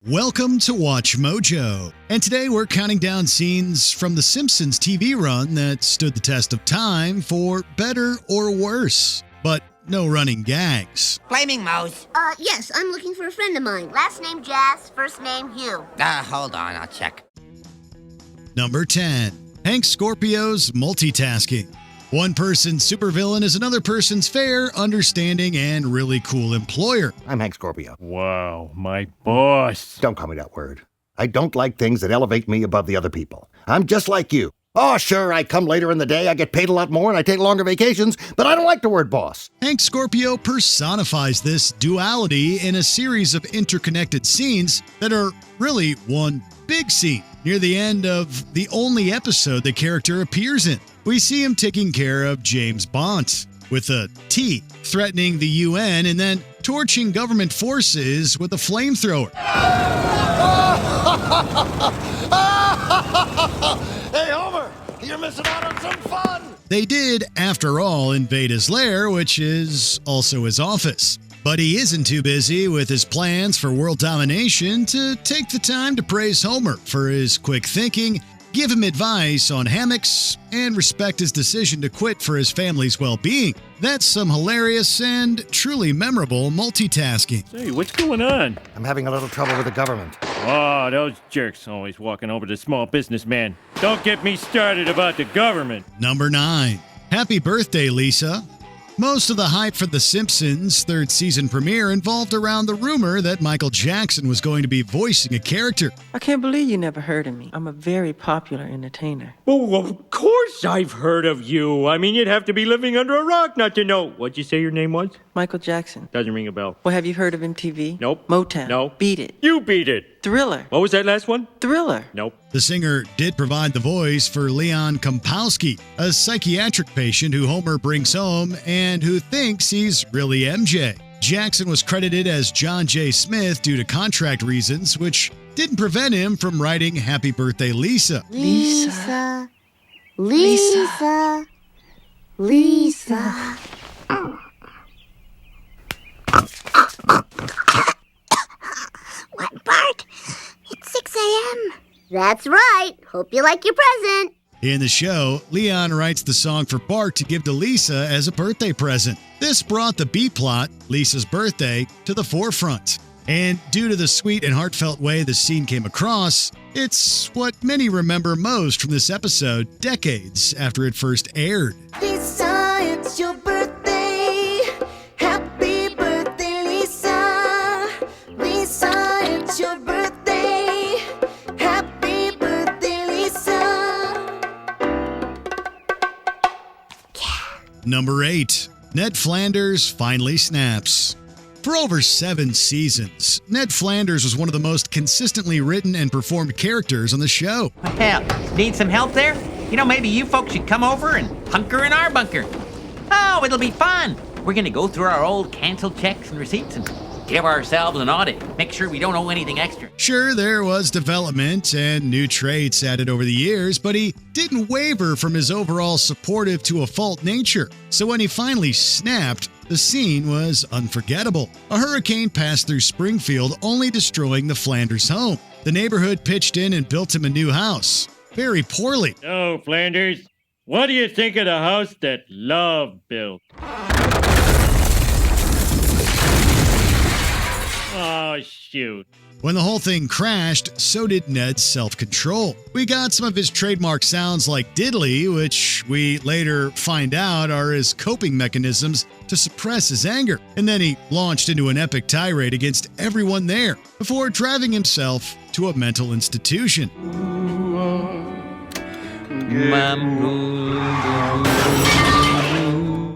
Welcome to Watch Mojo, and today we're counting down scenes from the Simpsons TV run that stood the test of time for better or worse, but no running gags. Flaming Mouse. Yes, I'm looking for a friend of mine. Last name Jazz, first name Hugh. Hold on, I'll check. Number 10. Hank Scorpio's multitasking. One person's supervillain is another person's fair, understanding, and really cool employer. I'm Hank Scorpio. Wow, my boss. Don't call me that word. I don't like things that elevate me above the other people. I'm just like you. Oh, sure, I come later in the day, I get paid a lot more, and I take longer vacations, but I don't like the word boss. Hank Scorpio personifies this duality in a series of interconnected scenes that are really one big scene. Near the end of the only episode the character appears in, we see him taking care of James Bond with a T, threatening the UN and then torching government forces with a flamethrower. Hey, Homer, you're missing out on some fun. They did, after all, invade his lair, which is also his office. But he isn't too busy with his plans for world domination to take the time to praise Homer for his quick thinking, give him advice on hammocks, and respect his decision to quit for his family's well-being. That's some hilarious and truly memorable multitasking. Hey, what's going on? I'm having a little trouble with the government. Oh, those jerks always walking over the small businessman. Don't get me started about the government. Number 9. Happy birthday, Lisa. Most of the hype for The Simpsons' third season premiere involved around the rumor that Michael Jackson was going to be voicing a character. I can't believe you never heard of me. I'm a very popular entertainer. Oh, of course I've heard of you. I mean, you'd have to be living under a rock not to know. What'd you say your name was? Michael Jackson. Doesn't ring a bell. Well, have you heard of MTV? Nope. Motown? No. Beat It? You beat it. Thriller? What was that last one? Thriller? Nope. The singer did provide the voice for Leon Kompowski, a psychiatric patient who Homer brings home and who thinks he's really MJ. Jackson was credited as John J. Smith due to contract reasons, which didn't prevent him from writing Happy Birthday, Lisa. Lisa. Lisa. Lisa. What, Bart? It's 6 a.m. That's right. Hope you like your present. In the show, Leon writes the song for Bart to give to Lisa as a birthday present. This brought the B-plot, Lisa's birthday, to the forefront. And due to the sweet and heartfelt way the scene came across, it's what many remember most from this episode decades after it first aired. Lisa, it's your birthday. Happy birthday, Lisa. Lisa, it's your birthday. Happy birthday, Lisa. Number 8. Ned Flanders finally snaps. For over 7 seasons, Ned Flanders was one of the most consistently written and performed characters on the show. Hell, need some help there? You know, maybe you folks should come over and hunker in our bunker. Oh, it'll be fun. We're gonna go through our old canceled checks and receipts and give ourselves an audit. Make sure we don't owe anything extra. Sure, there was development and new traits added over the years, but he didn't waver from his overall supportive to a fault nature. So when he finally snapped, the scene was unforgettable. A hurricane passed through Springfield, only destroying the Flanders home. The neighborhood pitched in and built him a new house. Very poorly. Oh, Flanders, what do you think of the house that Love built? Oh, shoot. When the whole thing crashed, so did Ned's self-control. We got some of his trademark sounds like diddly, which we later find out are his coping mechanisms to suppress his anger. And then he launched into an epic tirade against everyone there before driving himself to a mental institution.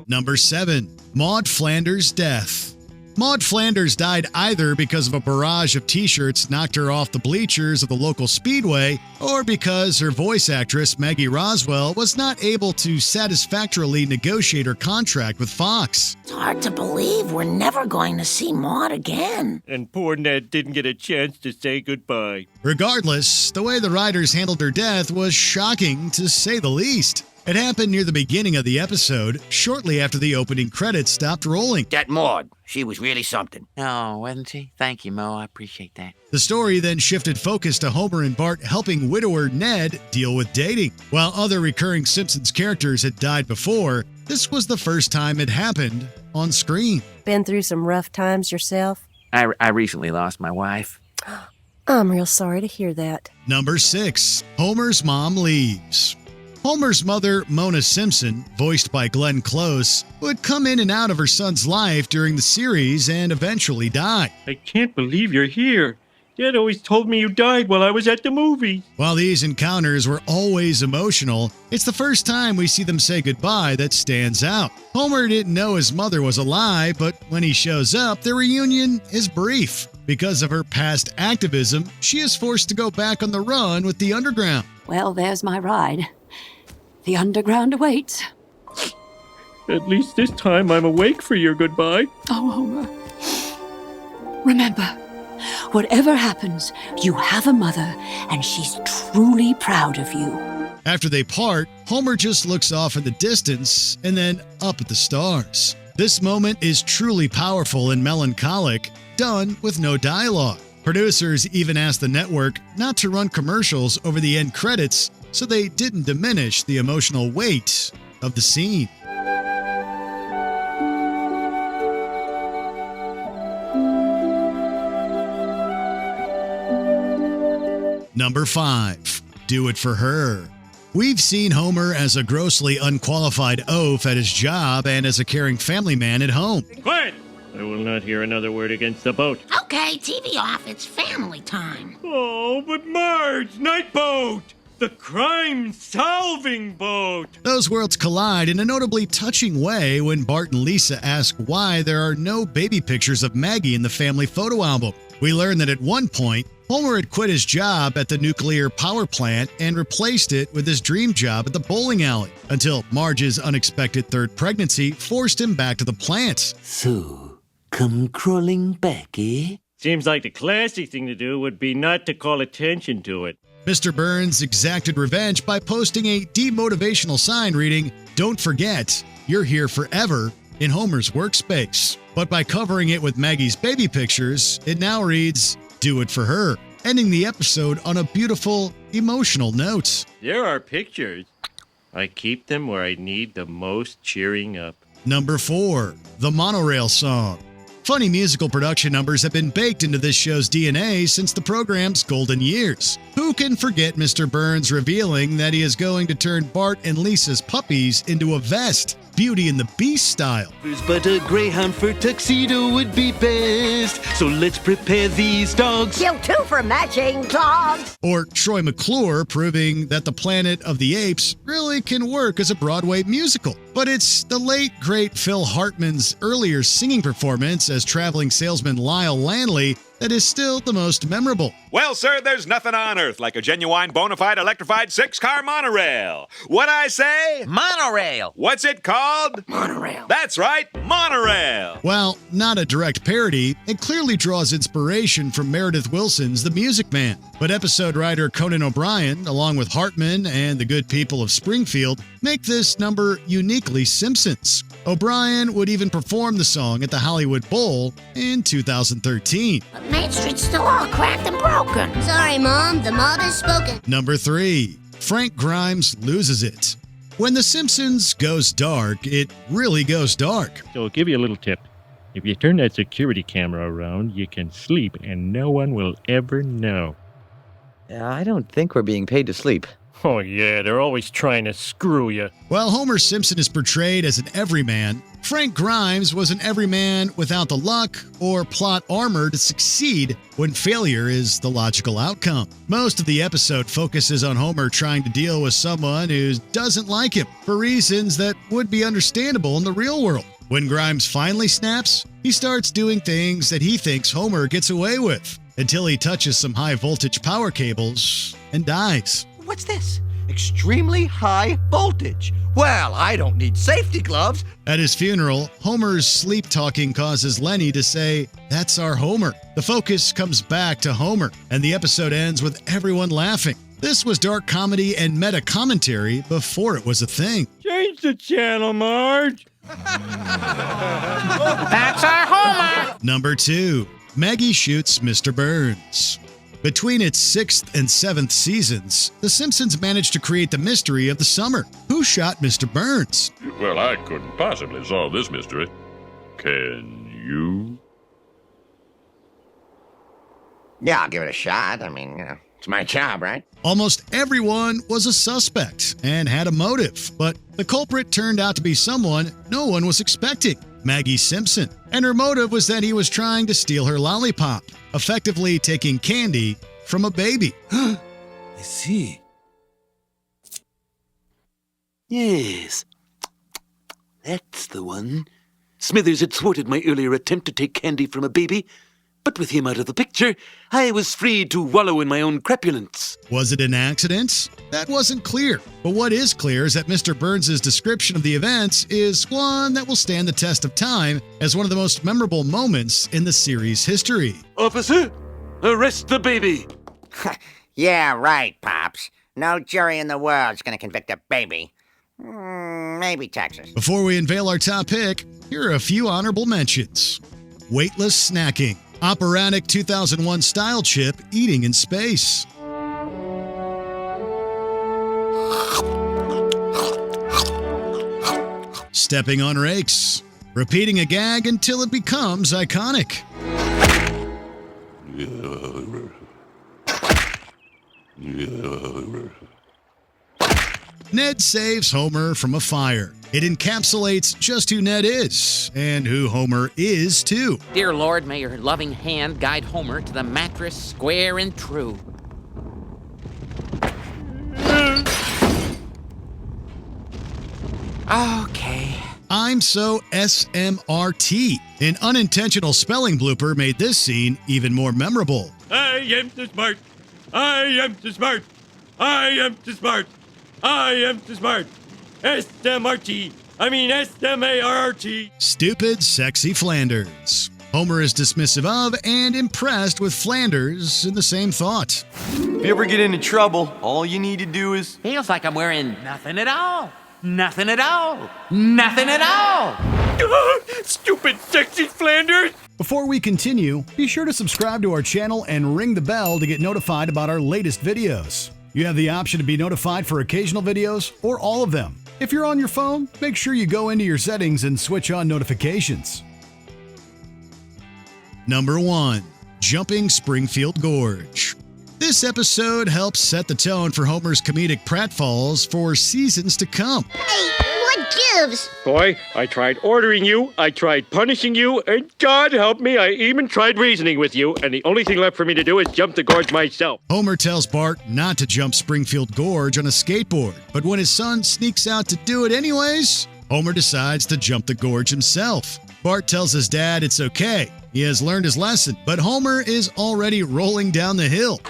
Number 7. Maude Flanders' death. Maude Flanders died either because of a barrage of t-shirts knocked her off the bleachers of the local speedway, or because her voice actress, Maggie Roswell, was not able to satisfactorily negotiate her contract with Fox. It's hard to believe we're never going to see Maude again. And poor Ned didn't get a chance to say goodbye. Regardless, the way the writers handled her death was shocking to say the least. It happened near the beginning of the episode, shortly after the opening credits stopped rolling. That Maude, she was really something. Oh, wasn't she? Thank you, Mo. I appreciate that. The story then shifted focus to Homer and Bart helping widower Ned deal with dating. While other recurring Simpsons characters had died before, this was the first time it happened on screen. Been through some rough times yourself? I recently lost my wife. I'm real sorry to hear that. Number 6. Homer's mom leaves. Homer's mother, Mona Simpson, voiced by Glenn Close, would come in and out of her son's life during the series and eventually die. I can't believe you're here. Dad always told me you died while I was at the movie. While these encounters were always emotional, it's the first time we see them say goodbye that stands out. Homer didn't know his mother was alive, but when he shows up, the reunion is brief. Because of her past activism, she is forced to go back on the run with the Underground. Well, there's my ride. The Underground awaits. At least this time I'm awake for your goodbye. Oh, Homer. Remember, whatever happens, you have a mother, and she's truly proud of you. After they part, Homer just looks off in the distance and then up at the stars. This moment is truly powerful and melancholic, done with no dialogue. Producers even asked the network not to run commercials over the end credits so they didn't diminish the emotional weight of the scene. Number 5. Do It For Her. We've seen Homer as a grossly unqualified oaf at his job and as a caring family man at home. Quiet! I will not hear another word against the boat. Okay, TV off. It's family time. Oh, but Marge, night boat! The crime-solving boat! Those worlds collide in a notably touching way when Bart and Lisa ask why there are no baby pictures of Maggie in the family photo album. We learn that at one point, Homer had quit his job at the nuclear power plant and replaced it with his dream job at the bowling alley, until Marge's unexpected third pregnancy forced him back to the plant. So, come crawling back, eh? Seems like the classy thing to do would be not to call attention to it. Mr. Burns exacted revenge by posting a demotivational sign reading, "Don't forget, you're here forever," in Homer's workspace. But by covering it with Maggie's baby pictures, it now reads, "Do It For Her," ending the episode on a beautiful, emotional note. There are pictures. I keep them where I need the most cheering up. Number 4. The Monorail Song. Funny musical production numbers have been baked into this show's DNA since the program's golden years. Who can forget Mr. Burns revealing that he is going to turn Bart and Lisa's puppies into a vest, Beauty and the Beast style? But a greyhound fur tuxedo would be best, so let's prepare these dogs. Kill 2 for matching clogs. Or Troy McClure proving that the Planet of the Apes really can work as a Broadway musical. But it's the late, great Phil Hartman's earlier singing performance as traveling salesman Lyle Landley that is still the most memorable. Well, sir, there's nothing on earth like a genuine, bona fide, electrified 6-car monorail. What I say? Monorail. What's it called? Monorail. That's right, Monorail. While not a direct parody, it clearly draws inspiration from Meredith Willson's The Music Man. But episode writer Conan O'Brien, along with Hartman and the good people of Springfield, make this number uniquely Simpsons. O'Brien would even perform the song at the Hollywood Bowl in 2013. But Main Street's still all cracked and broken. Sorry, Mom. The mob has spoken. Number 3. Frank Grimes loses it. When The Simpsons goes dark, it really goes dark. So I'll give you a little tip. If you turn that security camera around, you can sleep and no one will ever know. I don't think we're being paid to sleep. Oh yeah, they're always trying to screw you. While Homer Simpson is portrayed as an everyman, Frank Grimes was an everyman without the luck or plot armor to succeed when failure is the logical outcome. Most of the episode focuses on Homer trying to deal with someone who doesn't like him for reasons that would be understandable in the real world. When Grimes finally snaps, he starts doing things that he thinks Homer gets away with, until he touches some high-voltage power cables and dies. What's this? Extremely high voltage. Well, I don't need safety gloves. At his funeral, Homer's sleep talking causes Lenny to say, "That's our Homer." The focus comes back to Homer, and the episode ends with everyone laughing. This was dark comedy and meta commentary before it was a thing. Change the channel, Marge. That's our Homer! Number 2. Maggie shoots Mr. Burns. Between its 6th and 7th seasons, The Simpsons managed to create the mystery of the summer. Who shot Mr. Burns? Well, I couldn't possibly solve this mystery. Can you? Yeah, I'll give it a shot. I mean, it's my job, right? Almost everyone was a suspect and had a motive, but the culprit turned out to be someone no one was expecting. Maggie Simpson, and her motive was that he was trying to steal her lollipop, effectively taking candy from a baby. I see. Yes. That's the one. Smithers had thwarted my earlier attempt to take candy from a baby, but with him out of the picture, I was free to wallow in my own crapulence. Was it an accident? That wasn't clear. But what is clear is that Mr. Burns' description of the events is one that will stand the test of time as one of the most memorable moments in the series' history. Officer, arrest the baby. Yeah, right, Pops. No jury in the world's gonna convict a baby. Maybe Texas. Before we unveil our top pick, here are a few honorable mentions. Weightless snacking. Operatic 2001 style chip eating in space. Stepping on rakes. Repeating a gag until it becomes iconic. Ned saves Homer from a fire. It encapsulates just who Ned is, and who Homer is, too. Dear Lord, may your loving hand guide Homer to the mattress square and true. Okay. I'm so SMRT. An unintentional spelling blooper made this scene even more memorable. I am too smart. I am too smart. I am too smart. I am too smart. SMRT. I mean SMART. Stupid, sexy Flanders. Homer is dismissive of and impressed with Flanders in the same thought. If you ever get into trouble, all you need to do is... Feels like I'm wearing nothing at all. Nothing at all. Nothing at all. Stupid, sexy Flanders. Before we continue, be sure to subscribe to our channel and ring the bell to get notified about our latest videos. You have the option to be notified for occasional videos or all of them. If you're on your phone, make sure you go into your settings and switch on notifications. Number 1. Jumping Springfield Gorge. This episode helps set the tone for Homer's comedic pratfalls for seasons to come. Hey, what gives? Boy, I tried ordering you, I tried punishing you, and God help me, I even tried reasoning with you, and the only thing left for me to do is jump the gorge myself. Homer tells Bart not to jump Springfield Gorge on a skateboard, but when his son sneaks out to do it anyways, Homer decides to jump the gorge himself. Bart tells his dad it's okay. He has learned his lesson, but Homer is already rolling down the hill.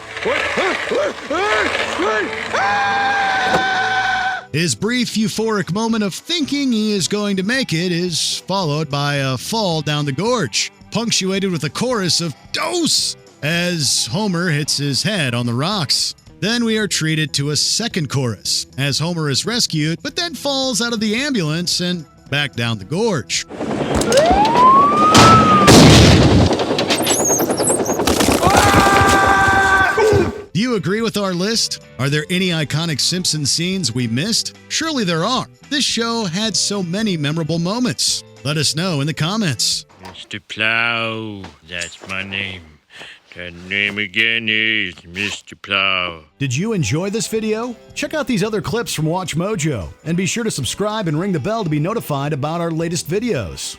His brief euphoric moment of thinking he is going to make it is followed by a fall down the gorge, punctuated with a chorus of "Dose!" as Homer hits his head on the rocks. Then we are treated to a second chorus, as Homer is rescued, but then falls out of the ambulance and back down the gorge. Do you agree with our list? Are there any iconic Simpsons scenes we missed? Surely there are. This show had so many memorable moments. Let us know in the comments. Mr. Plow, that's my name. That name again is Mr. Plow. Did you enjoy this video? Check out these other clips from WatchMojo, and be sure to subscribe and ring the bell to be notified about our latest videos.